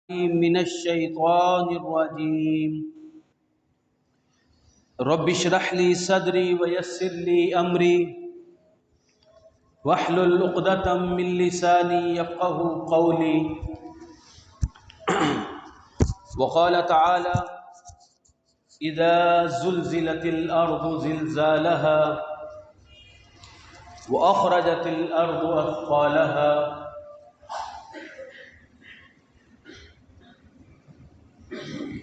من الشیطان الرجیم رب اشرح لی صدری ویسر لی امری واحلل عقدۃ من لسانی یفقهوا قولی وقال تعالی اذا زلزلت الارض زلزالها واخرجت الارض اثقالها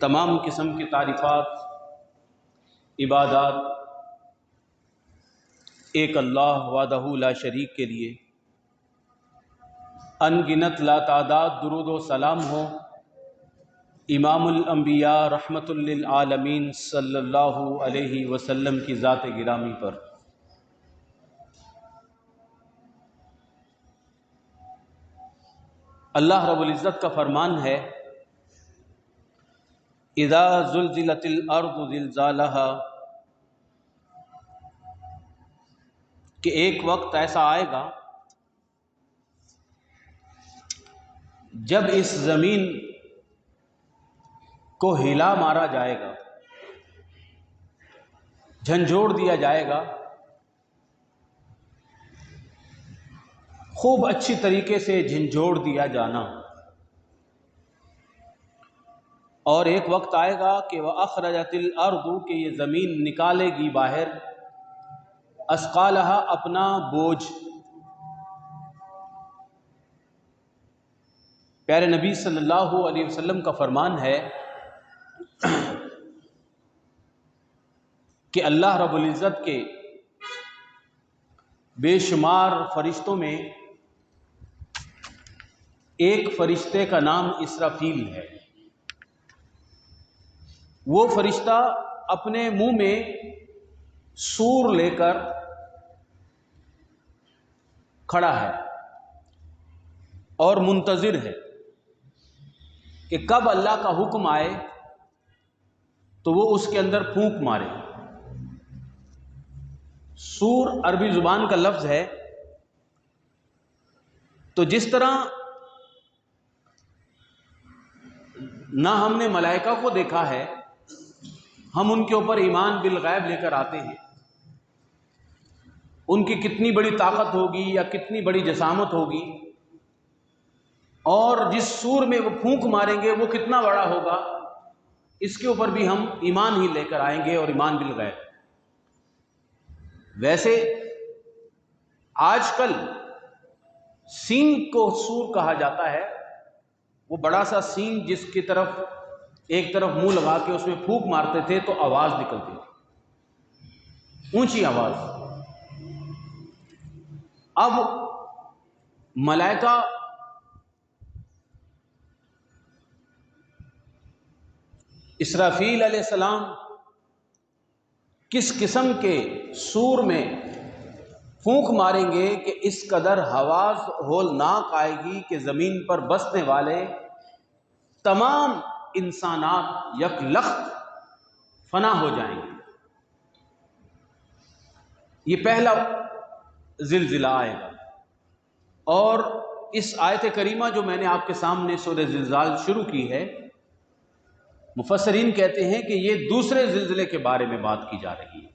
تمام قسم کی تعریفات عبادات ایک اللہ وحدہ لا شریک کے لیے، ان گنت لا تعداد درود و سلام ہو امام الانبیاء رحمت للعالمین صلی اللہ علیہ وسلم کی ذات گرامی پر۔ اللہ رب العزت کا فرمان ہے اذا زلزلت الارض زلزالها، کہ ایک وقت ایسا آئے گا جب اس زمین کو ہلا مارا جائے گا، جھنجھوڑ دیا جائے گا، خوب اچھی طریقے سے جھنجھوڑ دیا جانا۔ اور ایک وقت آئے گا کہ وَأَخْرَجَتِ الْأَرْضُ، کہ یہ زمین نکالے گی باہر اثقالها، اپنا بوجھ۔ پیارے نبی صلی اللہ علیہ وسلم کا فرمان ہے کہ اللہ رب العزت کے بے شمار فرشتوں میں ایک فرشتے کا نام اسرافیل ہے۔ وہ فرشتہ اپنے منہ میں سور لے کر کھڑا ہے اور منتظر ہے کہ کب اللہ کا حکم آئے تو وہ اس کے اندر پھونک مارے۔ سور عربی زبان کا لفظ ہے، تو جس طرح نہ ہم نے ملائکہ کو دیکھا ہے، ہم ان کے اوپر ایمان بالغیب لے کر آتے ہیں، ان کی کتنی بڑی طاقت ہوگی یا کتنی بڑی جسامت ہوگی، اور جس سور میں وہ پھونک ماریں گے وہ کتنا بڑا ہوگا، اس کے اوپر بھی ہم ایمان ہی لے کر آئیں گے، اور ایمان بالغیب۔ ویسے آج کل سینگ کو سور کہا جاتا ہے، وہ بڑا سا سینگ جس کی طرف ایک طرف منہ لگا کے اس میں پھونک مارتے تھے تو آواز نکلتی تھی، اونچی آواز۔ اب ملائکہ اسرافیل علیہ السلام کس قسم کے سور میں پھونک ماریں گے کہ اس قدر آواز ہولناک آئے گی کہ زمین پر بسنے والے تمام انسانات یک لخت فنا ہو جائیں گے۔ یہ پہلا زلزلہ آئے گا، اور اس آیت کریمہ جو میں نے آپ کے سامنے سورہ زلزال شروع کی ہے، مفسرین کہتے ہیں کہ یہ دوسرے زلزلے کے بارے میں بات کی جا رہی ہے۔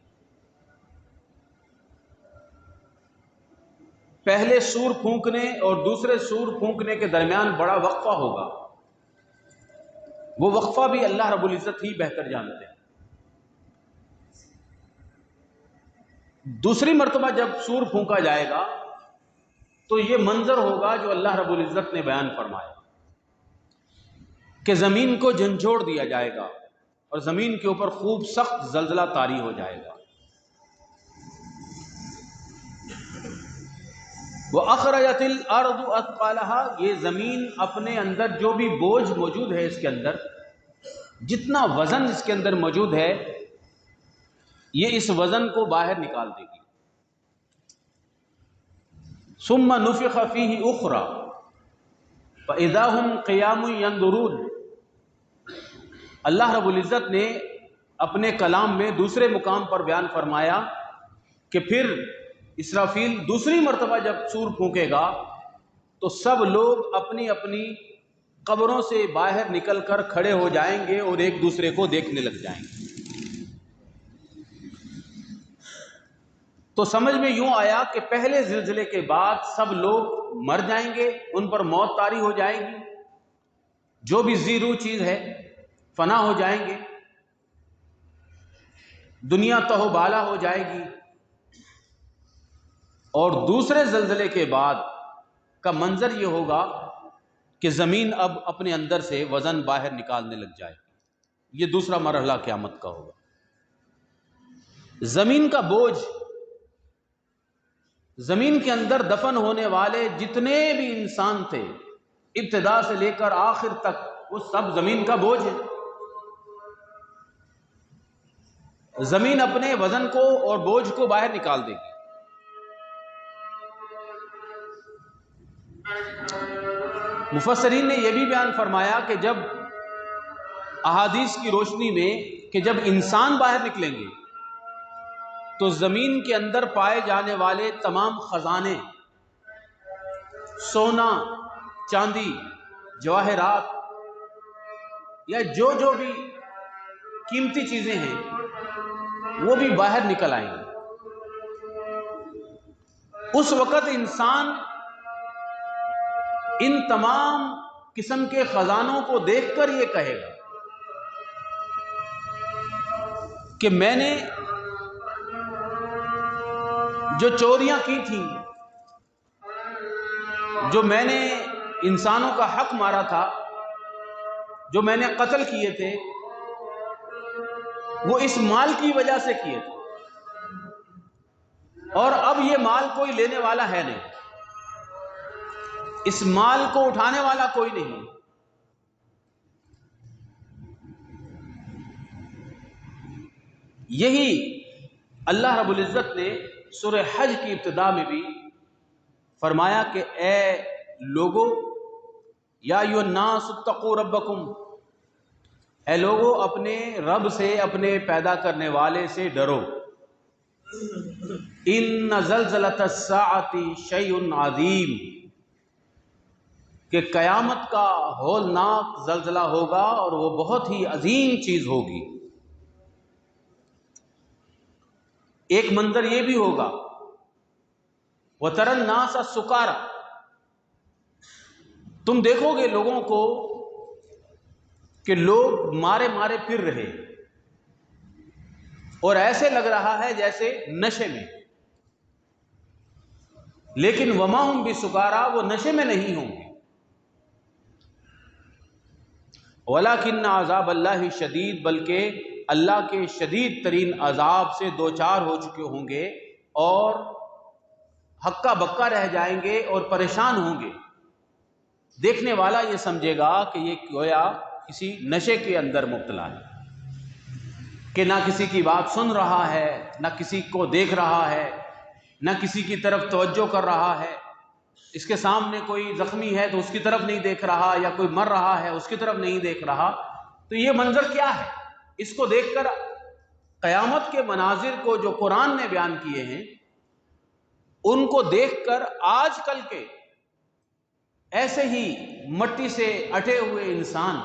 پہلے سور پھونکنے اور دوسرے سور پھونکنے کے درمیان بڑا وقفہ ہوگا، وہ وقفہ بھی اللہ رب العزت ہی بہتر جانتے ہیں۔ دوسری مرتبہ جب سور پھونکا جائے گا تو یہ منظر ہوگا جو اللہ رب العزت نے بیان فرمایا کہ زمین کو جھنجھوڑ دیا جائے گا اور زمین کے اوپر خوب سخت زلزلہ طاری ہو جائے گا۔ وَأَخْرَجَتِ الْأَرْضُ أَثْقَالَهَا، یہ زمین اپنے اندر جو بھی بوجھ موجود ہے، اس کے اندر جتنا وزن اس کے اندر موجود ہے، یہ اس وزن کو باہر نکال دے گی۔ ثُمَّ نُفِخَ فِيهِ أُخْرَى فَإِذَا هُمْ قِيَامٌ يَنظُرُونَ، اللہ رب العزت نے اپنے کلام میں دوسرے مقام پر بیان فرمایا کہ پھر اسرافیل دوسری مرتبہ جب سور پھونکے گا تو سب لوگ اپنی اپنی قبروں سے باہر نکل کر کھڑے ہو جائیں گے اور ایک دوسرے کو دیکھنے لگ جائیں گے۔ تو سمجھ میں یوں آیا کہ پہلے زلزلے کے بعد سب لوگ مر جائیں گے، ان پر موت طاری ہو جائے گی، جو بھی زیرو چیز ہے فنا ہو جائیں گے، دنیا تہو بالا ہو جائے گی، اور دوسرے زلزلے کے بعد کا منظر یہ ہوگا کہ زمین اب اپنے اندر سے وزن باہر نکالنے لگ جائے گی۔ یہ دوسرا مرحلہ قیامت کا ہوگا۔ زمین کا بوجھ، زمین کے اندر دفن ہونے والے جتنے بھی انسان تھے ابتدا سے لے کر آخر تک، وہ سب زمین کا بوجھ ہے۔ زمین اپنے وزن کو اور بوجھ کو باہر نکال دے گی۔ مفسرین نے یہ بھی بیان فرمایا کہ جب احادیث کی روشنی میں کہ جب انسان باہر نکلیں گے تو زمین کے اندر پائے جانے والے تمام خزانے، سونا، چاندی، جواہرات یا جو بھی قیمتی چیزیں ہیں وہ بھی باہر نکل آئیں گے۔ اس وقت انسان ان تمام قسم کے خزانوں کو دیکھ کر یہ کہے گا کہ میں نے جو چوریاں کی تھیں، جو میں نے انسانوں کا حق مارا تھا، جو میں نے قتل کیے تھے، وہ اس مال کی وجہ سے کیے تھے، اور اب یہ مال کوئی لینے والا ہے نہیں، اس مال کو اٹھانے والا کوئی نہیں۔ یہی اللہ رب العزت نے سورہ حج کی ابتدا میں بھی فرمایا کہ اے لوگو، یا ایھا الناس اتقوا ربکم، اے لوگو اپنے رب سے، اپنے پیدا کرنے والے سے ڈرو۔ ان زلزلۃ الساعۃ شیء عظیم، کہ قیامت کا ہولناک زلزلہ ہوگا اور وہ بہت ہی عظیم چیز ہوگی۔ ایک منظر یہ بھی ہوگا وَتَرَى النَّاسَ سُكَارَىٰ، تم دیکھو گے لوگوں کو کہ لوگ مارے مارے پھر رہے، اور ایسے لگ رہا ہے جیسے نشے میں، لیکن وَمَا هُمْ بِسُكَارَىٰ، وہ نشے میں نہیں ہوں گے، وَلَٰكِنَّ عَذَابَ اللَّهِ شَدِيدٌ، بلکہ اللہ کے شدید ترین عذاب سے دوچار ہو چکے ہوں گے اور ہکا بکا رہ جائیں گے اور پریشان ہوں گے۔ دیکھنے والا یہ سمجھے گا کہ یہ گویا کسی نشے کے اندر مبتلا ہے، کہ نہ کسی کی بات سن رہا ہے، نہ کسی کو دیکھ رہا ہے، نہ کسی کی طرف توجہ کر رہا ہے۔ اس کے سامنے کوئی زخمی ہے تو اس کی طرف نہیں دیکھ رہا، یا کوئی مر رہا ہے اس کی طرف نہیں دیکھ رہا۔ تو یہ منظر کیا ہے؟ اس کو دیکھ کر قیامت کے مناظر کو جو قرآن نے بیان کیے ہیں، ان کو دیکھ کر آج کل کے ایسے ہی مٹی سے اٹے ہوئے انسان،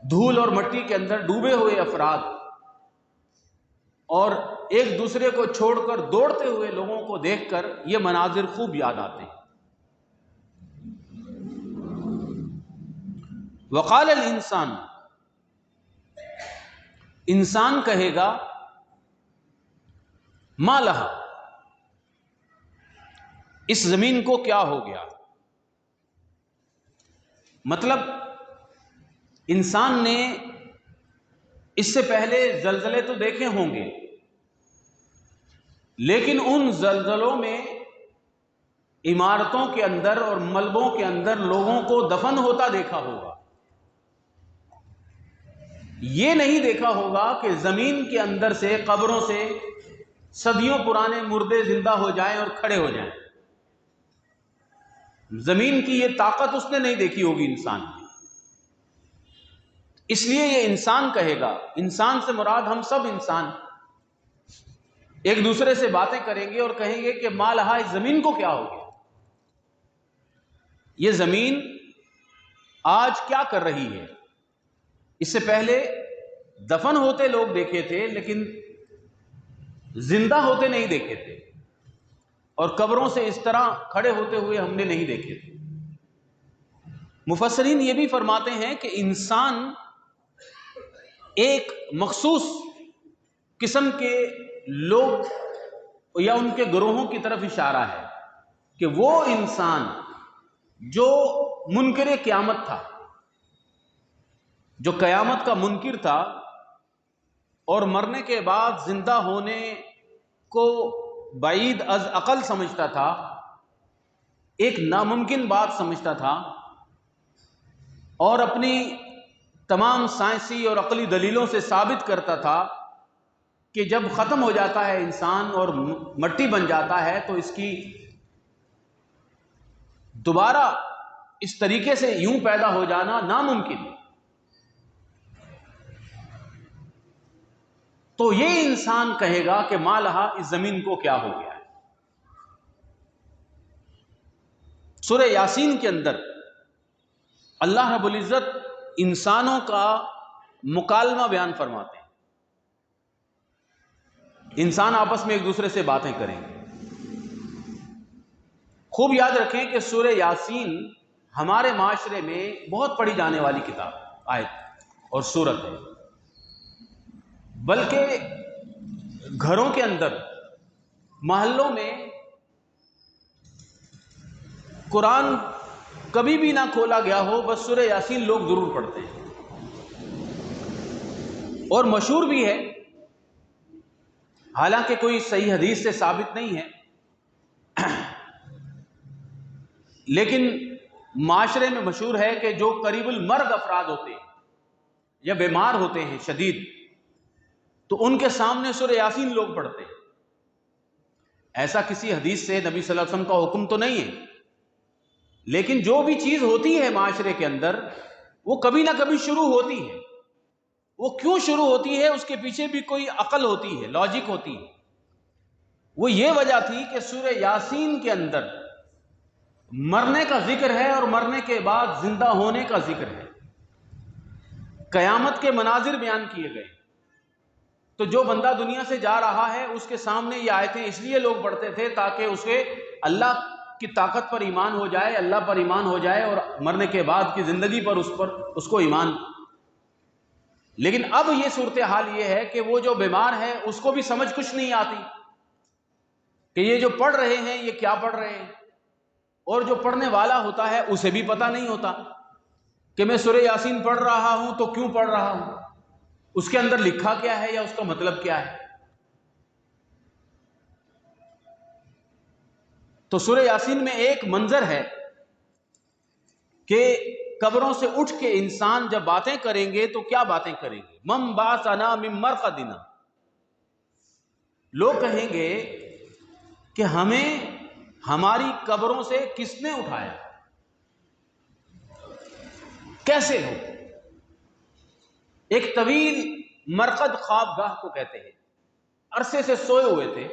دھول اور مٹی کے اندر ڈوبے ہوئے افراد، اور ایک دوسرے کو چھوڑ کر دوڑتے ہوئے لوگوں کو دیکھ کر یہ مناظر خوب یاد آتے ہیں۔ وقال الانسان، انسان کہے گا ما لہا، اس زمین کو کیا ہو گیا؟ مطلب انسان نے اس سے پہلے زلزلے تو دیکھے ہوں گے، لیکن ان زلزلوں میں عمارتوں کے اندر اور ملبوں کے اندر لوگوں کو دفن ہوتا دیکھا ہوگا، یہ نہیں دیکھا ہوگا کہ زمین کے اندر سے، قبروں سے صدیوں پرانے مردے زندہ ہو جائیں اور کھڑے ہو جائیں۔ زمین کی یہ طاقت اس نے نہیں دیکھی ہوگی انسان کی، اس لیے یہ انسان کہے گا، انسان سے مراد ہم سب انسان، ایک دوسرے سے باتیں کریں گے اور کہیں گے کہ ما لہا، اس زمین کو کیا ہو گیا؟ یہ زمین آج کیا کر رہی ہے؟ اس سے پہلے دفن ہوتے لوگ دیکھے تھے لیکن زندہ ہوتے نہیں دیکھے تھے، اور قبروں سے اس طرح کھڑے ہوتے ہوئے ہم نے نہیں دیکھے تھے۔ مفسرین یہ بھی فرماتے ہیں کہ انسان ایک مخصوص قسم کے لوگ یا ان کے گروہوں کی طرف اشارہ ہے کہ وہ انسان جو منکر قیامت تھا، جو قیامت کا منکر تھا اور مرنے کے بعد زندہ ہونے کو بعید از عقل سمجھتا تھا، ایک ناممکن بات سمجھتا تھا، اور اپنی تمام سائنسی اور عقلی دلیلوں سے ثابت کرتا تھا کہ جب ختم ہو جاتا ہے انسان اور مٹی بن جاتا ہے تو اس کی دوبارہ اس طریقے سے یوں پیدا ہو جانا ناممکن ہے۔ تو یہ انسان کہے گا کہ ما لہا، اس زمین کو کیا ہو گیا ہے۔ سورہ یاسین کے اندر اللہ رب العزت انسانوں کا مکالمہ بیان فرماتے ہیں، انسان آپس میں ایک دوسرے سے باتیں کریں گے۔ خوب یاد رکھیں کہ سورہ یاسین ہمارے معاشرے میں بہت پڑھی جانے والی کتاب، آیت اور سورت ہے، بلکہ گھروں کے اندر، محلوں میں قرآن کبھی بھی نہ کھولا گیا ہو، بس سورہ یاسین لوگ ضرور پڑھتے ہیں، اور مشہور بھی ہے، حالانکہ کوئی صحیح حدیث سے ثابت نہیں ہے، لیکن معاشرے میں مشہور ہے کہ جو قریب المرگ افراد ہوتے ہیں یا بیمار ہوتے ہیں شدید، تو ان کے سامنے سورہ یاسین لوگ پڑھتے ہیں۔ ایسا کسی حدیث سے نبی صلی اللہ علیہ وسلم کا حکم تو نہیں ہے، لیکن جو بھی چیز ہوتی ہے معاشرے کے اندر وہ کبھی نہ کبھی شروع ہوتی ہے۔ وہ کیوں شروع ہوتی ہے اس کے پیچھے بھی کوئی عقل ہوتی ہے، لاجک ہوتی ہے۔ وہ یہ وجہ تھی کہ سورہ یاسین کے اندر مرنے کا ذکر ہے اور مرنے کے بعد زندہ ہونے کا ذکر ہے، قیامت کے مناظر بیان کیے گئے۔ تو جو بندہ دنیا سے جا رہا ہے اس کے سامنے یہ آیتیں اس لیے لوگ پڑھتے تھے تاکہ اسے اللہ کی طاقت پر ایمان ہو جائے، اللہ پر ایمان ہو جائے، اور مرنے کے بعد کی زندگی پر اس کو ایمان۔ لیکن اب یہ صورتحال یہ ہے کہ وہ جو بیمار ہے اس کو بھی سمجھ کچھ نہیں آتی کہ یہ جو پڑھ رہے ہیں یہ کیا پڑھ رہے ہیں، اور جو پڑھنے والا ہوتا ہے اسے بھی پتہ نہیں ہوتا کہ میں سورہ یاسین پڑھ رہا ہوں تو کیوں پڑھ رہا ہوں، اس کے اندر لکھا کیا ہے یا اس کا مطلب کیا ہے۔ تو سورہ یاسین میں ایک منظر ہے کہ قبروں سے اٹھ کے انسان جب باتیں کریں گے تو کیا باتیں کریں گے؟ من بعثنا من مرقدنا، لوگ کہیں گے کہ ہمیں ہماری قبروں سے کس نے اٹھایا، کیسے ہو؟ ایک طویل مرقد خواب گاہ کو کہتے ہیں، عرصے سے سوئے ہوئے تھے،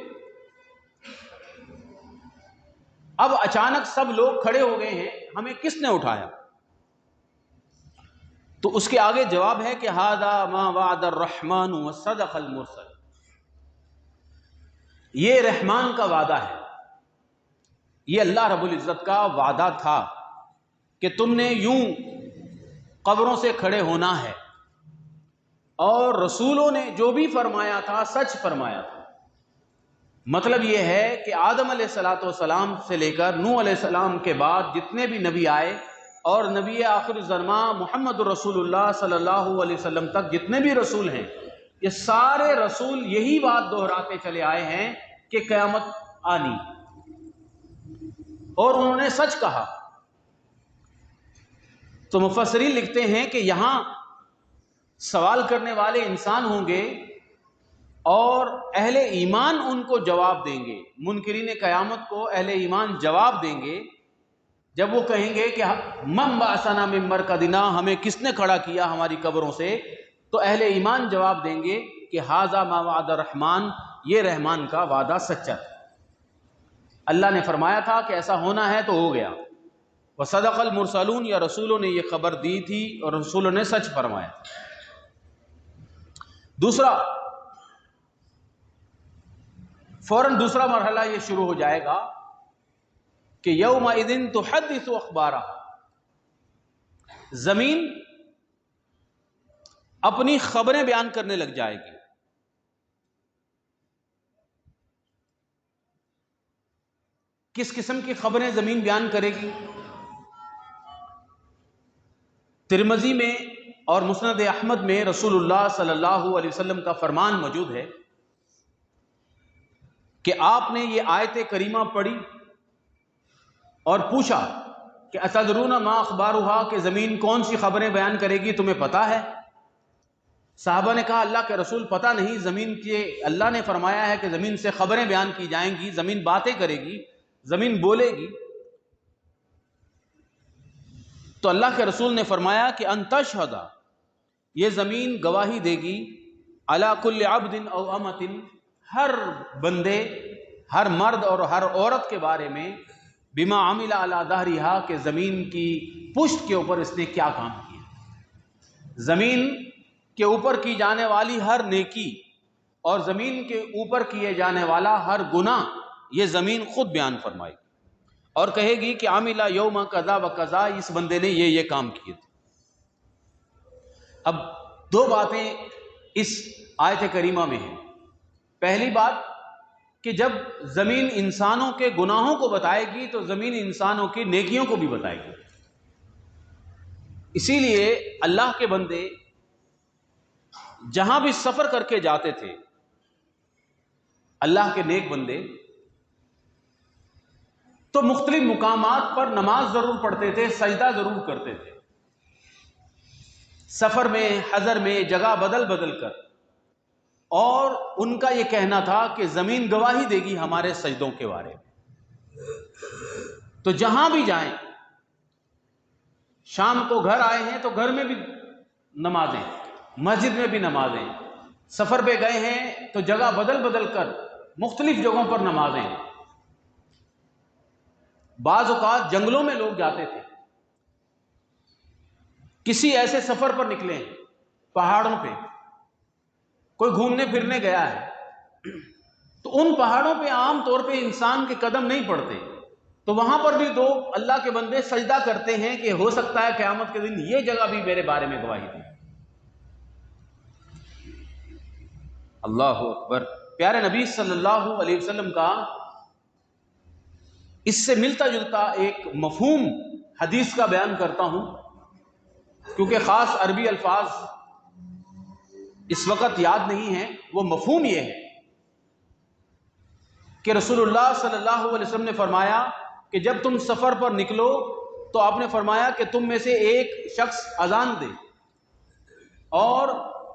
اب اچانک سب لوگ کھڑے ہو گئے ہیں، ہمیں کس نے اٹھایا؟ تو اس کے آگے جواب ہے کہ ھذا ما وعد الرحمن وصدق المرسل، یہ رحمان کا وعدہ ہے، یہ اللہ رب العزت کا وعدہ تھا کہ تم نے یوں قبروں سے کھڑے ہونا ہے، اور رسولوں نے جو بھی فرمایا تھا سچ فرمایا تھا۔ مطلب یہ ہے کہ آدم علیہ السلام سے لے کر نوح علیہ السلام کے بعد جتنے بھی نبی آئے، اور نبی آخر الزمان محمد رسول اللہ صلی اللہ علیہ وسلم تک جتنے بھی رسول ہیں، یہ سارے رسول یہی بات دہراتے چلے آئے ہیں کہ قیامت آنی، اور انہوں نے سچ کہا۔ تو مفسرین لکھتے ہیں کہ یہاں سوال کرنے والے انسان ہوں گے اور اہل ایمان ان کو جواب دیں گے، منکرین قیامت کو اہل ایمان جواب دیں گے جب وہ کہیں گے کہ من بعثنا من مرقدنا، ہمیں کس نے کھڑا کیا ہماری قبروں سے، تو اہل ایمان جواب دیں گے کہ ھذا ما وعد الرحمن، یہ رحمان کا وعدہ سچا تھا، اللہ نے فرمایا تھا کہ ایسا ہونا ہے تو ہو گیا۔ وصدق المرسلون، یا رسولوں نے یہ خبر دی تھی اور رسولوں نے سچ فرمایا۔ دوسرا، فوراً دوسرا مرحلہ یہ شروع ہو جائے گا کہ یومئذ تحدث اخبارہا، زمین اپنی خبریں بیان کرنے لگ جائے گی۔ کس قسم کی خبریں زمین بیان کرے گی؟ ترمذی میں اور مسند احمد میں رسول اللہ صلی اللہ علیہ وسلم کا فرمان موجود ہے کہ آپ نے یہ آیت کریمہ پڑھی اور پوچھا کہ اتدرون ما اخبارها، کہ زمین کون سی خبریں بیان کرے گی، تمہیں پتا ہے؟ صحابہ نے کہا اللہ کے رسول پتہ نہیں، زمین کے اللہ نے فرمایا ہے کہ زمین سے خبریں بیان کی جائیں گی، زمین باتیں کرے گی، زمین بولے گی۔ تو اللہ کے رسول نے فرمایا کہ ان تشہد، یہ زمین گواہی دے گی، علی کل عبد او امۃ، ہر بندے، ہر مرد اور ہر عورت کے بارے میں، بما عمل علی ظہرہا، کہ زمین کی پشت کے اوپر اس نے کیا کام کیا۔ زمین کے اوپر کی جانے والی ہر نیکی اور زمین کے اوپر کیے جانے والا ہر گناہ یہ زمین خود بیان فرمائے گی اور کہے گی کہ عاملہ یوم کذا و کذا، اس بندے نے یہ کام کیے تھے۔ اب دو باتیں اس آیت کریمہ میں ہیں۔ پہلی بات کہ جب زمین انسانوں کے گناہوں کو بتائے گی تو زمین انسانوں کی نیکیوں کو بھی بتائے گی۔ اسی لیے اللہ کے بندے جہاں بھی سفر کر کے جاتے تھے، اللہ کے نیک بندے، تو مختلف مقامات پر نماز ضرور پڑھتے تھے، سجدہ ضرور کرتے تھے، سفر میں، حضر میں، جگہ بدل بدل کر، اور ان کا یہ کہنا تھا کہ زمین گواہی دے گی ہمارے سجدوں کے بارے میں۔ تو جہاں بھی جائیں، شام کو گھر آئے ہیں تو گھر میں بھی نمازیں، مسجد میں بھی نمازیں، سفر پہ گئے ہیں تو جگہ بدل بدل کر مختلف جگہوں پر نمازیں۔ بعض اوقات جنگلوں میں لوگ جاتے تھے، کسی ایسے سفر پر نکلے ہیں، پہاڑوں پہ کوئی گھومنے پھرنے گیا ہے، تو ان پہاڑوں پہ عام طور پہ انسان کے قدم نہیں پڑتے، تو وہاں پر بھی دو اللہ کے بندے سجدہ کرتے ہیں کہ ہو سکتا ہے قیامت کے دن یہ جگہ بھی میرے بارے میں گواہی دے۔ اللہ اکبر۔ پیارے نبی صلی اللہ علیہ وسلم کا اس سے ملتا جلتا ایک مفہوم حدیث کا بیان کرتا ہوں، کیونکہ خاص عربی الفاظ اس وقت یاد نہیں ہیں۔ وہ مفہوم یہ ہے کہ رسول اللہ صلی اللہ علیہ وسلم نے فرمایا کہ جب تم سفر پر نکلو تو آپ نے فرمایا کہ تم میں سے ایک شخص اذان دے اور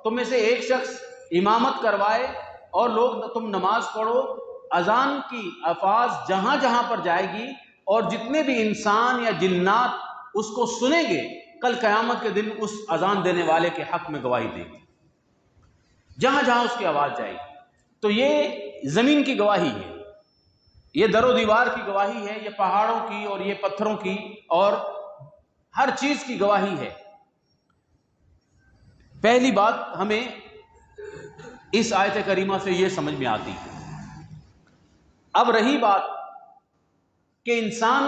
تم میں سے ایک شخص امامت کروائے اور لوگ تم نماز پڑھو۔ اذان کی الفاظ جہاں جہاں پر جائے گی اور جتنے بھی انسان یا جنات اس کو سنیں گے، کل قیامت کے دن اس اذان دینے والے کے حق میں گواہی دے گی، جہاں جہاں اس کی آواز جائے گی۔ تو یہ زمین کی گواہی ہے، یہ در و دیوار کی گواہی ہے، یہ پہاڑوں کی اور یہ پتھروں کی اور ہر چیز کی گواہی ہے۔ پہلی بات ہمیں اس آیت کریمہ سے یہ سمجھ میں آتی ہے۔ اب رہی بات کہ انسان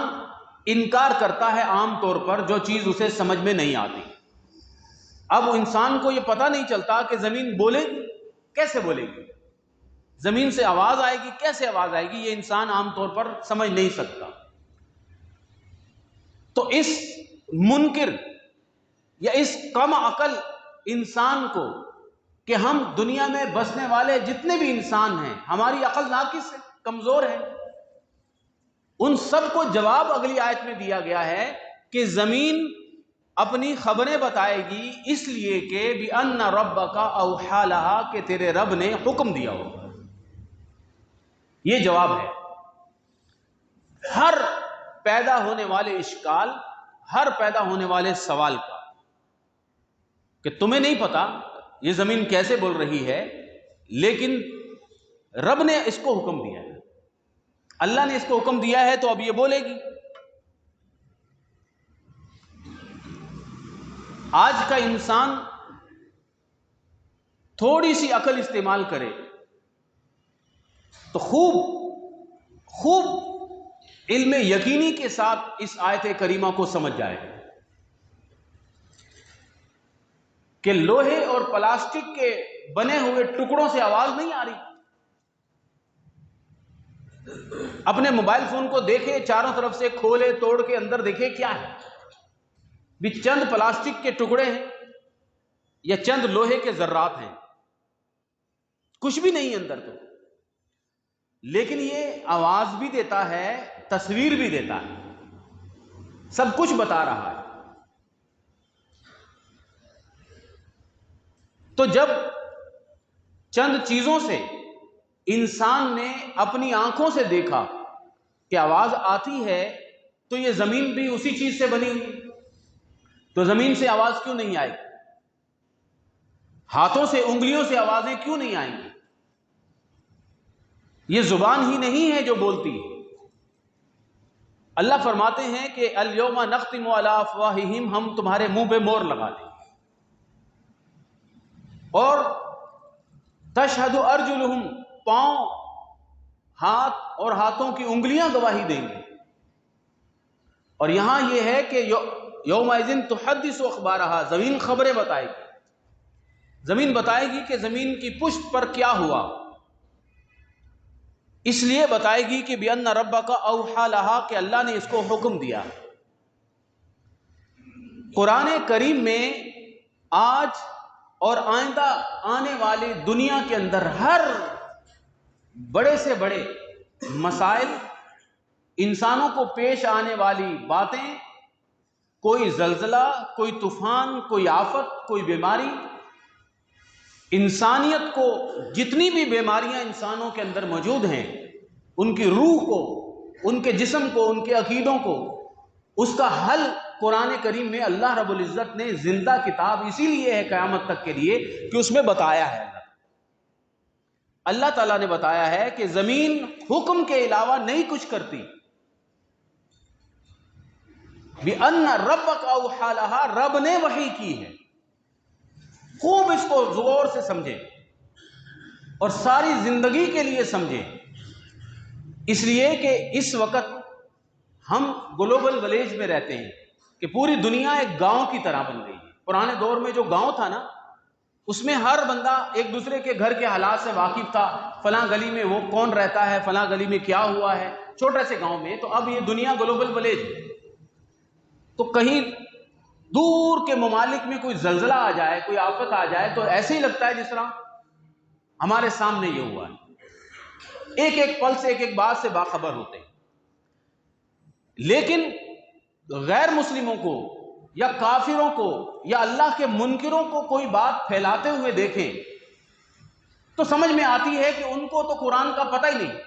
انکار کرتا ہے عام طور پر جو چیز اسے سمجھ میں نہیں آتی۔ اب انسان کو یہ پتہ نہیں چلتا کہ زمین بولے گی، کیسے بولے گی، زمین سے آواز آئے گی، کیسے آواز آئے گی، یہ انسان عام طور پر سمجھ نہیں سکتا۔ تو اس منکر یا اس کم عقل انسان کو کہ ہم دنیا میں بسنے والے جتنے بھی انسان ہیں، ہماری عقل ناقص ہے، کمزور ہے، ان سب کو جواب اگلی آیت میں دیا گیا ہے کہ زمین اپنی خبریں بتائے گی اس لیے کہ بِأَنَّ رَبَّكَ أَوْحَىٰ لَهَا، کہ تیرے رب نے حکم دیا ہوگا۔ یہ جواب ہے ہر پیدا ہونے والے اشکال، ہر پیدا ہونے والے سوال کا، کہ تمہیں نہیں پتا یہ زمین کیسے بول رہی ہے، لیکن رب نے اس کو حکم دیا ہے، اللہ نے اس کو حکم دیا ہے تو اب یہ بولے گی۔ آج کا انسان تھوڑی سی عقل استعمال کرے تو خوب علم یقینی کے ساتھ اس آیت کریمہ کو سمجھ جائے کہ لوہے اور پلاسٹک کے بنے ہوئے ٹکڑوں سے آواز نہیں آ رہی۔ اپنے موبائل فون کو دیکھے، چاروں طرف سے کھولے توڑ کے اندر دیکھے کیا ہے، بھی چند پلاسٹک کے ٹکڑے ہیں یا چند لوہے کے ذرات ہیں، کچھ بھی نہیں اندر تو، لیکن یہ آواز بھی دیتا ہے، تصویر بھی دیتا ہے، سب کچھ بتا رہا ہے۔ تو جب چند چیزوں سے انسان نے اپنی آنکھوں سے دیکھا کہ آواز آتی ہے، تو یہ زمین بھی اسی چیز سے بنی ہوئی، تو زمین سے آواز کیوں نہیں آئے؟ ہاتھوں سے، انگلیوں سے آوازیں کیوں نہیں آئیں گی؟ یہ زبان ہی نہیں ہے جو بولتی ہے۔ اللہ فرماتے ہیں کہ الیوم نختم علی افواہہم، ہم تمہارے منہ پہ مہر لگا دیں، اور تشہد ارجلہم، پاؤں، ہاتھ اور ہاتھوں کی انگلیاں گواہی دیں گے۔ اور یہاں یہ ہے کہ یومئذ تحدث اخبارہا، زمین خبریں بتائے گی، زمین بتائے گی کہ زمین کی پشت پر کیا ہوا، اس لیے بتائے گی کہ بِأَنَّ رَبَّكَ أَوْحَىٰ لَهَا، کہ اللہ نے اس کو حکم دیا۔ قرآن کریم میں آج اور آئندہ آنے والی دنیا کے اندر ہر بڑے سے بڑے مسائل، انسانوں کو پیش آنے والی باتیں، کوئی زلزلہ، کوئی طوفان، کوئی آفت، کوئی بیماری، انسانیت کو جتنی بھی بیماریاں انسانوں کے اندر موجود ہیں، ان کی روح کو، ان کے جسم کو، ان کے عقیدوں کو، اس کا حل قرآن کریم میں اللہ رب العزت نے زندہ کتاب اسی لیے ہے قیامت تک کے لیے کہ اس میں بتایا ہے۔ اللہ تعالیٰ نے بتایا ہے کہ زمین حکم کے علاوہ نہیں کچھ کرتی۔ بِأَنَّ رَبَّكَ أَوْحَىٰ لَهَا، رب نے وحی کی ہے۔ خوب اس کو زور سے سمجھیں اور ساری زندگی کے لیے سمجھیں، اس لیے کہ اس وقت ہم گلوبل ولیج میں رہتے ہیں کہ پوری دنیا ایک گاؤں کی طرح بن گئی ہے۔ پرانے دور میں جو گاؤں تھا نا، اس میں ہر بندہ ایک دوسرے کے گھر کے حالات سے واقف تھا، فلاں گلی میں وہ کون رہتا ہے، فلاں گلی میں کیا ہوا ہے، چھوٹے سے گاؤں میں۔ تو اب یہ دنیا گلوبل ولیج، تو کہیں دور کے ممالک میں کوئی زلزلہ آ جائے، کوئی آفت آ جائے، تو ایسے ہی لگتا ہے جس طرح ہمارے سامنے یہ ہوا ہے، ایک ایک پل سے، ایک ایک بات سے باخبر ہوتے ہیں۔ لیکن غیر مسلموں کو یا کافروں کو یا اللہ کے منکروں کو کوئی بات پھیلاتے ہوئے دیکھیں تو سمجھ میں آتی ہے کہ ان کو تو قرآن کا پتہ ہی نہیں۔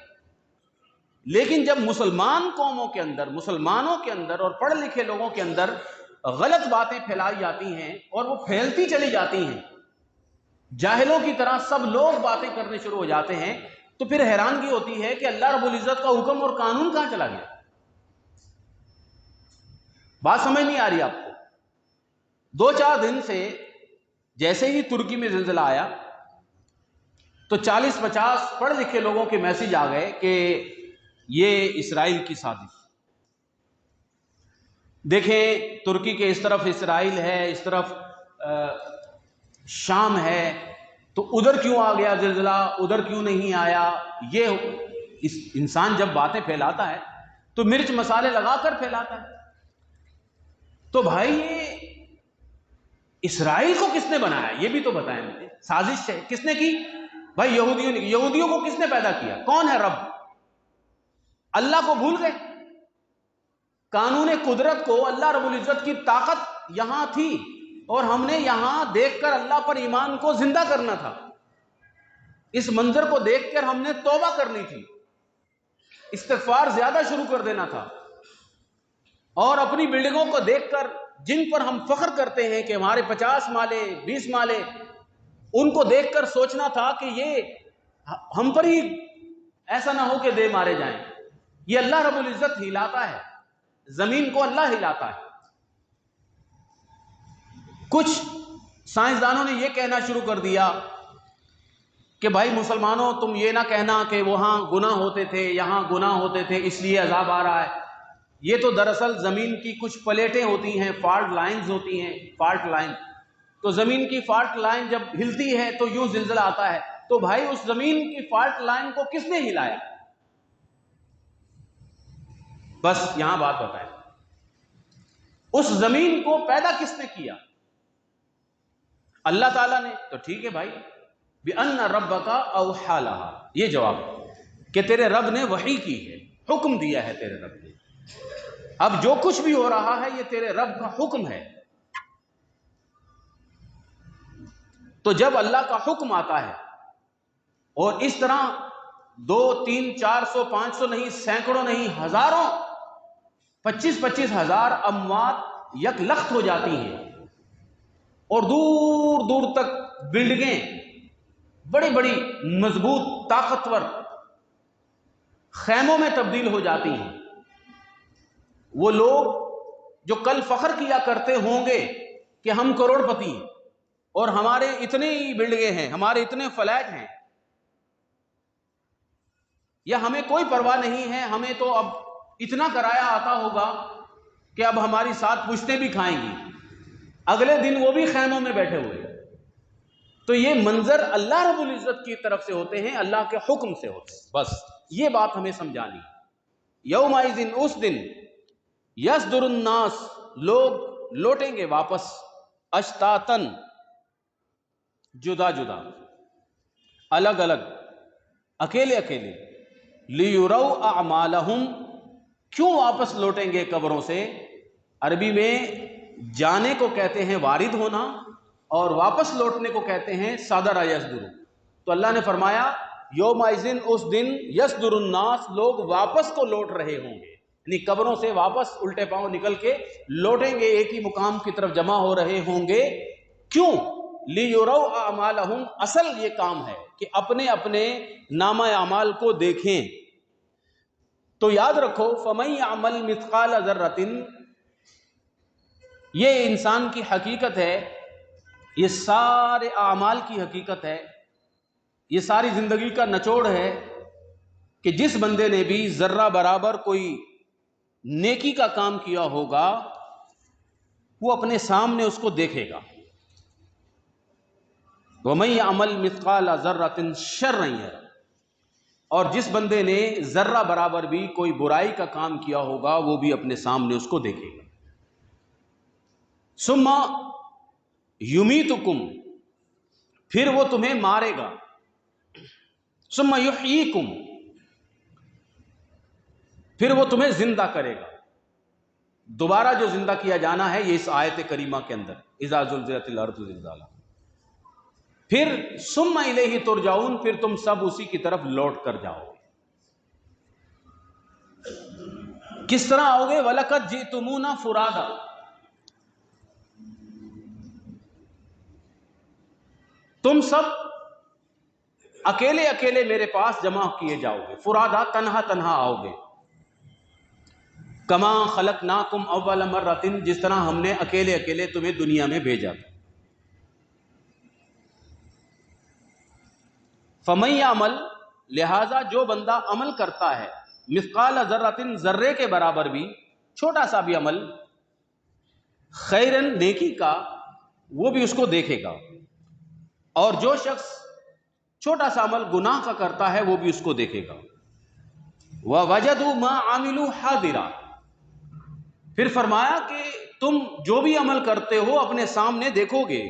لیکن جب مسلمان قوموں کے اندر، مسلمانوں کے اندر اور پڑھ لکھے لوگوں کے اندر غلط باتیں پھیلائی جاتی ہیں اور وہ پھیلتی چلی جاتی ہیں، جاہلوں کی طرح سب لوگ باتیں کرنے شروع ہو جاتے ہیں، تو پھر حیرانگی ہوتی ہے کہ اللہ رب العزت کا حکم اور قانون کہاں چلا گیا؟ بات سمجھ نہیں آ رہی آپ کو؟ 2-4 دن سے جیسے ہی ترکی میں زلزلہ آیا تو 40-50 پڑھ لکھے لوگوں کے میسج آ گئے کہ یہ اسرائیل کی سازش۔ دیکھیں ترکی کے اس طرف اسرائیل ہے، اس طرف شام ہے، تو ادھر کیوں آ گیا زلزلہ، ادھر کیوں نہیں آیا؟ یہ انسان جب باتیں پھیلاتا ہے تو مرچ مسالے لگا کر پھیلاتا ہے۔ تو بھائی یہ اسرائیل کو کس نے بنایا، یہ بھی تو بتائیں مجھے۔ سازش ہے کس نے کی؟ بھائی یہودیوں نے کی۔ یہودیوں کو کس نے پیدا کیا؟ کون ہے رب؟ اللہ کو بھول گئے؟ قانون قدرت کو، اللہ رب العزت کی طاقت یہاں تھی اور ہم نے یہاں دیکھ کر اللہ پر ایمان کو زندہ کرنا تھا۔ اس منظر کو دیکھ کر ہم نے توبہ کرنی تھی، استغفار زیادہ شروع کر دینا تھا، اور اپنی بلڈنگوں کو دیکھ کر جن پر ہم فخر کرتے ہیں کہ ہمارے 50 مالے 20 مالے، ان کو دیکھ کر سوچنا تھا کہ یہ ہم پر ہی ایسا نہ ہو کہ دے مارے جائیں۔ یہ اللہ رب العزت ہلاتا ہے، زمین کو اللہ ہلاتا ہے۔ کچھ سائنسدانوں نے یہ کہنا شروع کر دیا کہ بھائی مسلمانوں تم یہ نہ کہنا کہ وہاں گناہ ہوتے تھے یہاں گناہ ہوتے تھے اس لیے عذاب آ رہا ہے. یہ تو دراصل زمین کی کچھ پلیٹیں ہوتی ہیں، فالٹ لائنز ہوتی ہیں، فالٹ لائن. تو زمین کی فالٹ لائن جب ہلتی ہے تو یوں زلزلہ آتا ہے. تو بھائی اس زمین کی فالٹ لائن کو کس نے ہلایا؟ بس یہاں بات بتائیں، اس زمین کو پیدا کس نے کیا؟ اللہ تعالیٰ نے. تو ٹھیک ہے بھائی، بِأَنَّ رَبَّكَ أَوْحَىٰ لَهَا، یہ جواب کہ تیرے رب نے وحی کی ہے، حکم دیا ہے تیرے رب نے. اب جو کچھ بھی ہو رہا ہے یہ تیرے رب کا حکم ہے. تو جب اللہ کا حکم آتا ہے اور اس طرح 2 3 400 500 نہیں، سینکڑوں نہیں، ہزاروں 25 ہزار اموات یک لخت ہو جاتی ہیں اور دور دور تک بلڈنگیں بڑی بڑی مضبوط طاقتور خیموں میں تبدیل ہو جاتی ہیں. وہ لوگ جو کل فخر کیا کرتے ہوں گے کہ ہم کروڑ پتی ہیں اور ہمارے اتنے ہی بلڈنگیں ہیں، ہمارے اتنے فلیٹ ہیں، یا ہمیں کوئی پرواہ نہیں ہے، ہمیں تو اب اتنا کرایہ آتا ہوگا کہ اب ہماری 7 پشتیں بھی کھائیں گی، اگلے دن وہ بھی خیموں میں بیٹھے ہوئے. تو یہ منظر اللہ رب العزت کی طرف سے ہوتے ہیں، اللہ کے حکم سے ہوتے ہیں. بس یہ بات ہمیں سمجھانی. یومئذ، اس دن، یصدر الناس، لوگ لوٹیں گے واپس، اشتاتن، جدا جدا، الگ الگ، اکیلے اکیلے. لیروا اعمالہم، کیوں واپس لوٹیں گے قبروں سے؟ عربی میں جانے کو کہتے ہیں وارد ہونا، اور واپس لوٹنے کو کہتے ہیں صدر یصدر. تو اللہ نے فرمایا یومئذ، اس دن، یصدر الناس، لوگ واپس کو لوٹ رہے ہوں گے، یعنی قبروں سے واپس الٹے پاؤں نکل کے لوٹیں گے، ایک ہی مقام کی طرف جمع ہو رہے ہوں گے. کیوں؟ لیروا اعمالہم، اصل یہ کام ہے کہ اپنے اپنے نامہ اعمال کو دیکھیں. تو یاد رکھو، فَمَن يَعْمَلْ مِثْقَالَ ذَرَّةٍ، یہ انسان کی حقیقت ہے، یہ سارے اعمال کی حقیقت ہے، یہ ساری زندگی کا نچوڑ ہے کہ جس بندے نے بھی ذرہ برابر کوئی نیکی کا کام کیا ہوگا وہ اپنے سامنے اس کو دیکھے گا. وَمَن يَعْمَلْ مِثْقَالَ ذَرَّةٍ شَرًّا يَرَهُ، اور جس بندے نے ذرہ برابر بھی کوئی برائی کا کام کیا ہوگا وہ بھی اپنے سامنے اس کو دیکھے گا. ثُمَّ يُمِيتُكُمْ، پھر وہ تمہیں مارے گا. ثُمَّ يُحْيِيكُمْ، پھر وہ تمہیں زندہ کرے گا. دوبارہ جو زندہ کیا جانا ہے یہ اس آیت کریمہ کے اندر، اذا زلزلت الارض زلزالہا. پھر ثم الیہ ترجعون، پھر تم سب اسی کی طرف لوٹ کر جاؤ گے. کس طرح آؤ گے؟ وَلَقَدْ جِئْتُمُونَا فُرَادًا، تم سب اکیلے اکیلے میرے پاس جمع کیے جاؤ گے. فرادا، تنہا تنہا آؤ گے. کما خلقناکم اول مرۃ، جس طرح ہم نے اکیلے اکیلے تمہیں دنیا میں بھیجا تھا. فمن یعمل، لہذا جو بندہ عمل کرتا ہے، مثقال ذرۃ، ذرے کے برابر بھی، چھوٹا سا بھی عمل، خیرن، نیکی کا، وہ بھی اس کو دیکھے گا. اور جو شخص چھوٹا سا عمل گناہ کا کرتا ہے وہ بھی اس کو دیکھے گا. وَوَجَدُوا مَا عَمِلُوا حَاضِرًا، پھر فرمایا کہ تم جو بھی عمل کرتے ہو اپنے سامنے دیکھو گے.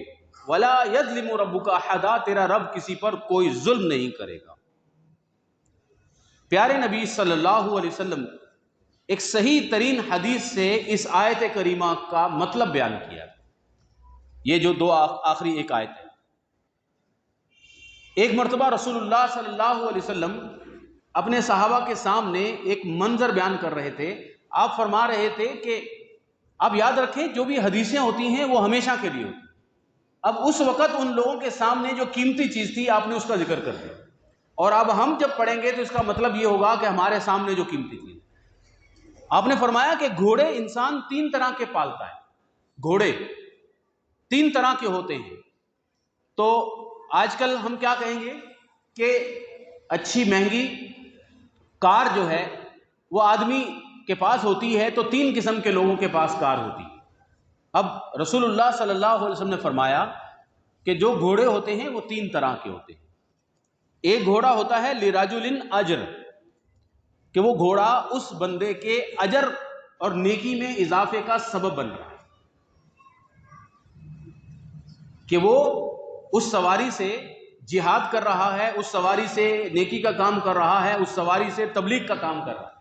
وَلَا يَظْلِمُ رَبُّكَ أَحَدًا، تیرا رب کسی پر کوئی ظلم نہیں کرے گا. پیارے نبی صلی اللہ علیہ وسلم ایک صحیح ترین حدیث سے اس آیت کریمہ کا مطلب بیان کیا. یہ جو دو آخری ایک آیت ہے. ایک مرتبہ رسول اللہ صلی اللہ علیہ وسلم اپنے صحابہ کے سامنے ایک منظر بیان کر رہے تھے. آپ فرما رہے تھے کہ آپ یاد رکھیں جو بھی حدیثیں ہوتی ہیں وہ ہمیشہ کے لیے ہوتی. اب اس وقت ان لوگوں کے سامنے جو قیمتی چیز تھی آپ نے اس کا ذکر کر دیا، اور اب ہم جب پڑھیں گے تو اس کا مطلب یہ ہوگا کہ ہمارے سامنے جو قیمتی چیز. آپ نے فرمایا کہ گھوڑے انسان 3 طرح کے پالتا ہے. گھوڑے تین طرح کے ہوتے ہیں. تو آج کل ہم کیا کہیں گے کہ اچھی مہنگی کار جو ہے وہ آدمی کے پاس ہوتی ہے تو تین قسم کے لوگوں کے پاس کار ہوتی ہے. اب رسول اللہ صلی اللہ علیہ وسلم نے فرمایا کہ جو گھوڑے ہوتے ہیں وہ تین طرح کے ہوتے ہیں. ایک گھوڑا ہوتا ہے لِرَجُلٍ اجر، کہ وہ گھوڑا اس بندے کے اجر اور نیکی میں اضافے کا سبب بن رہا ہے، کہ وہ اس سواری سے جہاد کر رہا ہے، اس سواری سے نیکی کا کام کر رہا ہے، اس سواری سے تبلیغ کا کام کر رہا ہے،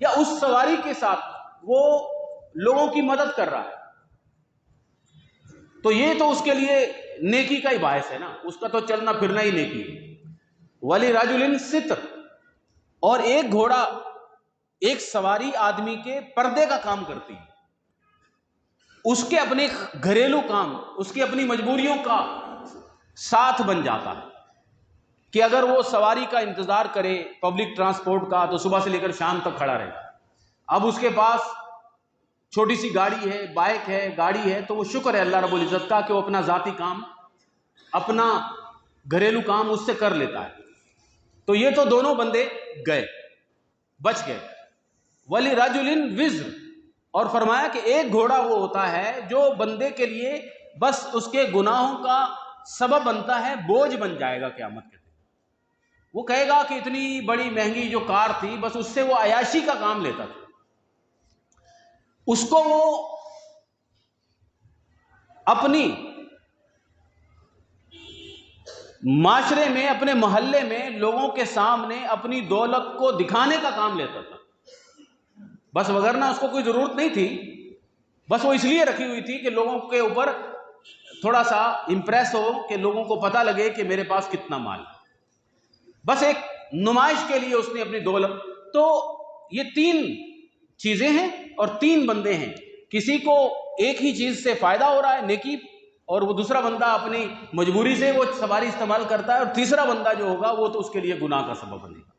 یا اس سواری کے ساتھ وہ لوگوں کی مدد کر رہا ہے. تو یہ تو اس کے لیے نیکی کا ہی باعث ہے نا، اس کا تو چلنا پھرنا ہی نیکی ہے. وَلِرَجُلٍ سِتْر، اور ایک گھوڑا، ایک سواری آدمی کے پردے کا کام کرتی ہے، اس کے اپنے گھریلو کام، اس کی اپنی مجبوریوں کا ساتھ بن جاتا ہے، کہ اگر وہ سواری کا انتظار کرے پبلک ٹرانسپورٹ کا تو صبح سے لے کر شام تک کھڑا رہے. اب اس کے پاس چھوٹی سی گاڑی ہے، بائک ہے، گاڑی ہے، تو وہ شکر ہے اللہ رب العزت کا کہ وہ اپنا ذاتی کام، اپنا گھریلو کام اس سے کر لیتا ہے. تو یہ تو دونوں بندے گئے، بچ گئے. وَلِرَجُلٍ وِزْرٌ، اور فرمایا کہ ایک گھوڑا وہ ہوتا ہے جو بندے کے لیے بس اس کے گناہوں کا سبب بنتا ہے، بوجھ بن جائے گا قیامت کے دن. وہ کہے گا کہ اتنی بڑی مہنگی جو کار تھی، بس اس سے وہ عیاشی کا کام لیتا تھا، اس کو وہ اپنی معاشرے میں، اپنے محلے میں لوگوں کے سامنے اپنی دولت کو دکھانے کا کام لیتا تھا، بس وگرنہ اس کو کوئی ضرورت نہیں تھی، بس وہ اس لیے رکھی ہوئی تھی کہ لوگوں کے اوپر تھوڑا سا امپریس ہو، کہ لوگوں کو پتہ لگے کہ میرے پاس کتنا مال ہے، بس ایک نمائش کے لیے اس نے اپنی دولت. تو یہ تین چیزیں ہیں اور تین بندے ہیں، کسی کو ایک ہی چیز سے فائدہ ہو رہا ہے، نیکی، اور وہ دوسرا بندہ اپنی مجبوری سے وہ سواری استعمال کرتا ہے، اور تیسرا بندہ جو ہوگا وہ تو اس کے لیے گناہ کا سبب بنے گا.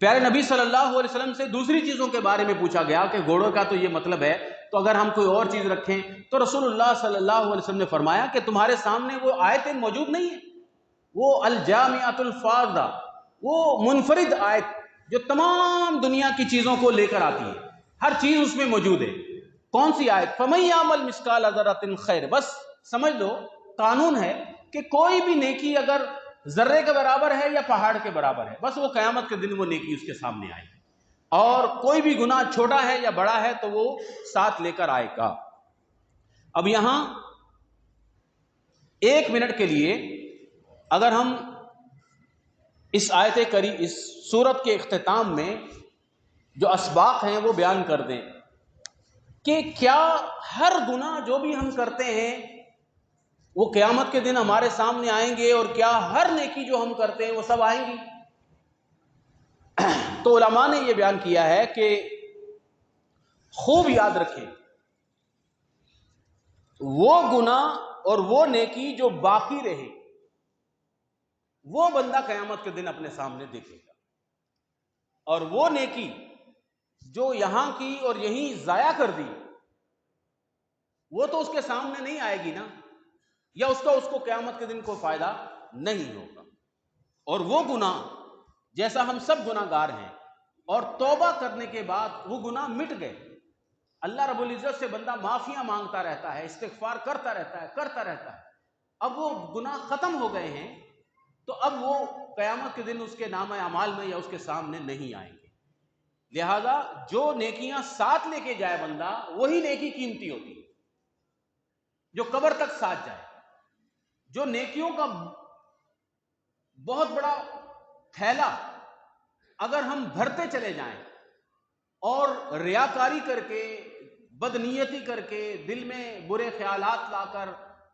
پیارے نبی صلی اللہ علیہ وسلم سے دوسری چیزوں کے بارے میں پوچھا گیا کہ گھوڑوں کا تو یہ مطلب ہے، تو اگر ہم کوئی اور چیز رکھیں، تو رسول اللہ صلی اللہ علیہ وسلم نے فرمایا کہ تمہارے سامنے وہ آیتیں موجود نہیں ہیں، وہ الجامعۃ الفاضہ، وہ منفرد آیت جو تمام دنیا کی چیزوں کو لے کر آتی ہے، ہر چیز اس میں موجود ہے. کون سی آیت؟ فَمَن يَعْمَلْ مِثْقَالَ ذَرَّةٍ خَيْرٍ، بس سمجھ لو قانون ہے کہ کوئی بھی نیکی اگر ذرے کے برابر ہے یا پہاڑ کے برابر ہے، بس وہ قیامت کے دن وہ نیکی اس کے سامنے آئے گی، اور کوئی بھی گناہ چھوٹا ہے یا بڑا ہے تو وہ ساتھ لے کر آئے گا. اب یہاں ایک منٹ کے لیے اگر ہم اس آیت کری، اس سورت کے اختتام میں جو اسباق ہیں وہ بیان کر دیں کہ کیا ہر گناہ جو بھی ہم کرتے ہیں وہ قیامت کے دن ہمارے سامنے آئیں گے، اور کیا ہر نیکی جو ہم کرتے ہیں وہ سب آئیں گی؟ تو علماء نے یہ بیان کیا ہے کہ خوب یاد رکھیں، وہ گناہ اور وہ نیکی جو باقی رہے وہ بندہ قیامت کے دن اپنے سامنے دیکھے گا، اور وہ نیکی جو یہاں کی اور یہیں ضائع کر دی وہ تو اس کے سامنے نہیں آئے گی نا، یا اس کو قیامت کے دن کوئی فائدہ نہیں ہوگا. اور وہ گناہ، جیسا ہم سب گناہ گار ہیں، اور توبہ کرنے کے بعد وہ گناہ مٹ گئے، اللہ رب العزت سے بندہ معافیاں مانگتا رہتا ہے، استغفار کرتا رہتا ہے، اب وہ گناہ ختم ہو گئے ہیں، تو اب وہ قیامت کے دن اس کے نامہ اعمال میں یا اس کے سامنے نہیں آئیں گے. لہذا جو نیکیاں ساتھ لے کے جائے بندہ، وہی نیکی قیمتی ہوتی ہے، جو قبر تک ساتھ جائے. جو نیکیوں کا بہت بڑا تھیلا اگر ہم بھرتے چلے جائیں اور ریاکاری کر کے، بدنیتی کر کے، دل میں برے خیالات لا کر،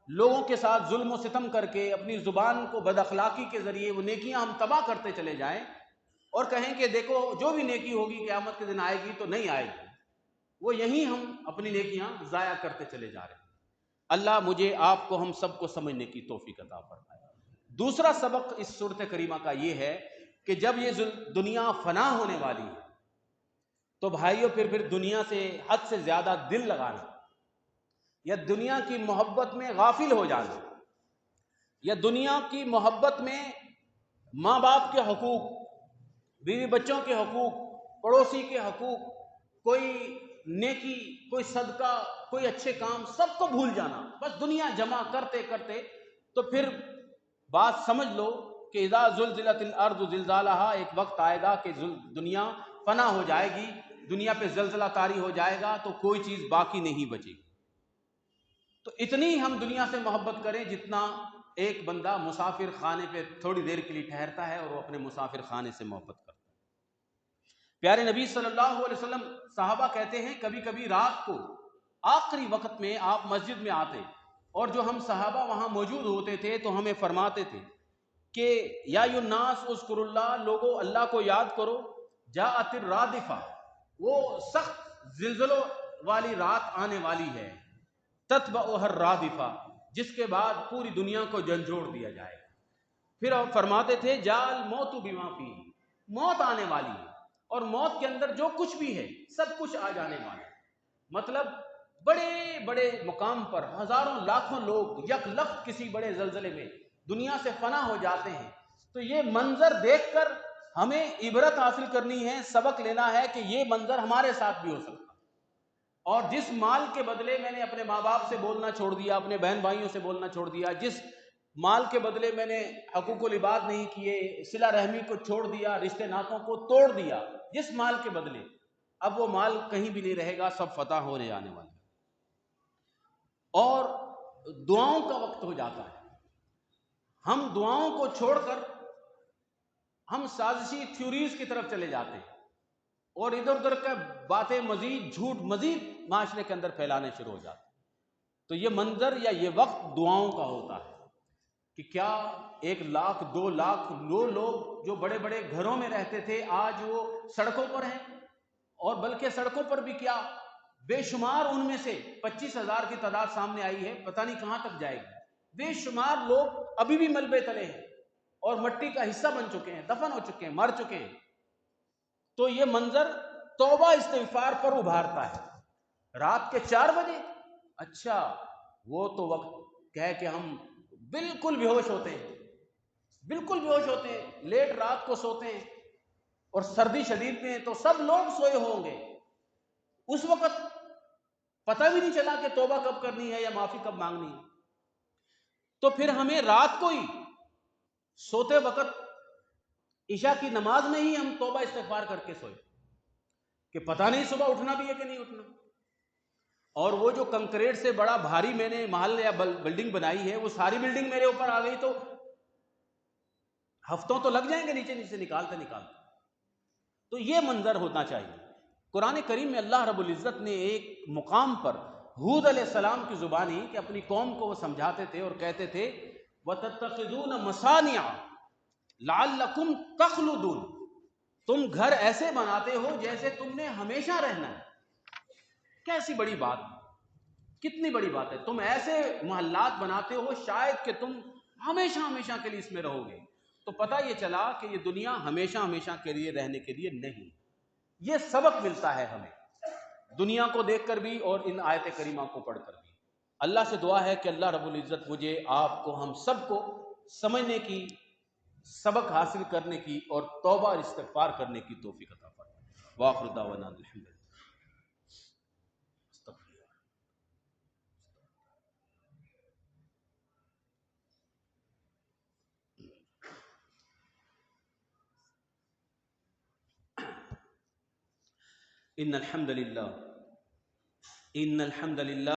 لوگوں کے ساتھ ظلم و ستم کر کے، اپنی زبان کو بد اخلاقی کے ذریعے وہ نیکیاں ہم تباہ کرتے چلے جائیں اور کہیں کہ دیکھو جو بھی نیکی ہوگی قیامت کے دن آئے گی، تو نہیں آئے گی، وہ یہیں ہم اپنی نیکیاں ضائع کرتے چلے جا رہے ہیں. اللہ مجھے، آپ کو، ہم سب کو سمجھنے کی توفیق عطا فرمائے. دوسرا سبق اس صورت کریمہ کا یہ ہے کہ جب یہ دنیا فنا ہونے والی ہے تو بھائیوں پھر دنیا سے حد سے زیادہ دل لگانا، یا دنیا کی محبت میں غافل ہو جانا، یا دنیا کی محبت میں ماں باپ کے حقوق، بیوی بچوں کے حقوق، پڑوسی کے حقوق، کوئی نیکی، کوئی صدقہ، کوئی اچھے کام، سب کو بھول جانا، بس دنیا جمع کرتے کرتے، تو پھر بات سمجھ لو کہ اذا زلزلت الارض زلزالہا، ایک وقت آئے گا کہ دنیا فنا ہو جائے گی، دنیا پہ زلزلہ طاری ہو جائے گا، تو کوئی چیز باقی نہیں بچے گی۔ تو اتنی ہم دنیا سے محبت کریں جتنا ایک بندہ مسافر خانے پہ تھوڑی دیر کے لیے ٹھہرتا ہے اور وہ اپنے مسافر خانے سے محبت کرتا ہے۔ پیارے نبی صلی اللہ علیہ وسلم، صحابہ کہتے ہیں کبھی کبھی رات کو آخری وقت میں آپ مسجد میں آتے، اور جو ہم صحابہ وہاں موجود ہوتے تھے تو ہمیں فرماتے تھے کہ یا ایھا الناس اذکروا اللہ، لوگوں اللہ کو یاد کرو، جاءت الرادفہ، وہ سخت زلزلوں والی رات آنے والی ہے، تتبعها الرادفہ، جس کے بعد پوری دنیا کو جھنجھوڑ دیا جائے گا۔ پھر آپ فرماتے تھے جاء الموت بما فیہ، موت آنے والی ہے، اور موت کے اندر جو کچھ بھی ہے سب کچھ آ جانے والا ہے۔ مطلب بڑے بڑے مقام پر ہزاروں لاکھوں لوگ یک لخت کسی بڑے زلزلے میں دنیا سے فنا ہو جاتے ہیں۔ تو یہ منظر دیکھ کر ہمیں عبرت حاصل کرنی ہے، سبق لینا ہے کہ یہ منظر ہمارے ساتھ بھی ہو سکتا ہے۔ اور جس مال کے بدلے میں نے اپنے ماں باپ سے بولنا چھوڑ دیا، اپنے بہن بھائیوں سے بولنا چھوڑ دیا، جس مال کے بدلے میں نے حقوق العباد نہیں کیے، صلہ رحمی کو چھوڑ دیا، رشتے ناتوں کو توڑ دیا، جس مال کے بدلے، اب وہ مال کہیں بھی نہیں رہے گا، سب فتح ہونے آنے والا ہے۔ اور دعاؤں کا وقت ہو جاتا ہے، ہم دعاؤں کو چھوڑ کر ہم سازشی تھیوریز کی طرف چلے جاتے ہیں، اور ادھر ادھر کا باتیں مزید جھوٹ مزید معاشرے کے اندر پھیلانے شروع ہو جاتے ہیں۔ تو یہ منظر یا یہ وقت دعاؤں کا ہوتا ہے کہ کیا 1 لاکھ 2 لاکھ لوگ جو بڑے بڑے گھروں میں رہتے تھے آج وہ سڑکوں پر ہیں، اور بلکہ سڑکوں پر بھی کیا، بے شمار ان میں سے 25,000 کی تعداد سامنے آئی ہے، پتہ نہیں کہاں تک جائے گی، بے شمار لوگ ابھی بھی ملبے تلے ہیں اور مٹی کا حصہ بن چکے ہیں، دفن ہو چکے ہیں، مر چکے ہیں۔ تو یہ منظر توبہ استغفار پر ابھارتا ہے۔ رات کے 4 بجے، اچھا وہ تو وقت ہے کہ ہم بالکل بے ہوش ہوتے ہیں، بالکل بے ہوش ہوتے ہیں، لیٹ رات کو سوتے ہیں، اور سردی شدید میں تو سب لوگ سوئے ہوں گے، اس وقت پتہ بھی نہیں چلا کہ توبہ کب کرنی ہے یا معافی کب مانگنی ہے۔ تو پھر ہمیں رات کو ہی سوتے وقت عشاء کی نماز میں ہی ہم توبہ استغفار کر کے سوئے کہ پتہ نہیں صبح اٹھنا بھی ہے کہ نہیں اٹھنا۔ اور وہ جو کنکریٹ سے بڑا بھاری میں نے محل یا بلڈنگ بنائی ہے، وہ ساری بلڈنگ میرے اوپر آ گئی تو ہفتوں تو لگ جائیں گے نیچے نیچے نکالتے نکالتے۔ تو یہ منظر ہونا چاہیے۔ قرآن کریم میں اللہ رب العزت نے ایک مقام پر ہود علیہ السلام کی زبانی کہ اپنی قوم کو وہ سمجھاتے تھے اور کہتے تھے وَتَتَّخِذُونَ مَصَانِعَ لَعَلَّكُمْ تَخْلُدُونَ، تم گھر ایسے بناتے ہو جیسے تم نے ہمیشہ رہنا ہے۔ کیسی بڑی بات، کتنی بڑی بات ہے، تم ایسے محلات بناتے ہو شاید کہ تم ہمیشہ ہمیشہ کے لیے اس میں رہو گے۔ تو پتہ یہ چلا کہ یہ دنیا ہمیشہ ہمیشہ کے لیے رہنے کے لیے نہیں۔ یہ سبق ملتا ہے ہمیں دنیا کو دیکھ کر بھی اور ان آیت کریمہ کو پڑھ کر بھی۔ اللہ سے دعا ہے کہ اللہ رب العزت مجھے، آپ کو، ہم سب کو سمجھنے کی، سبق حاصل کرنے کی اور توبہ اور استغفار کرنے کی توفیق عطا فرمائے۔ وآخر دعوانا الحمدللہ۔ ان الحمد للہ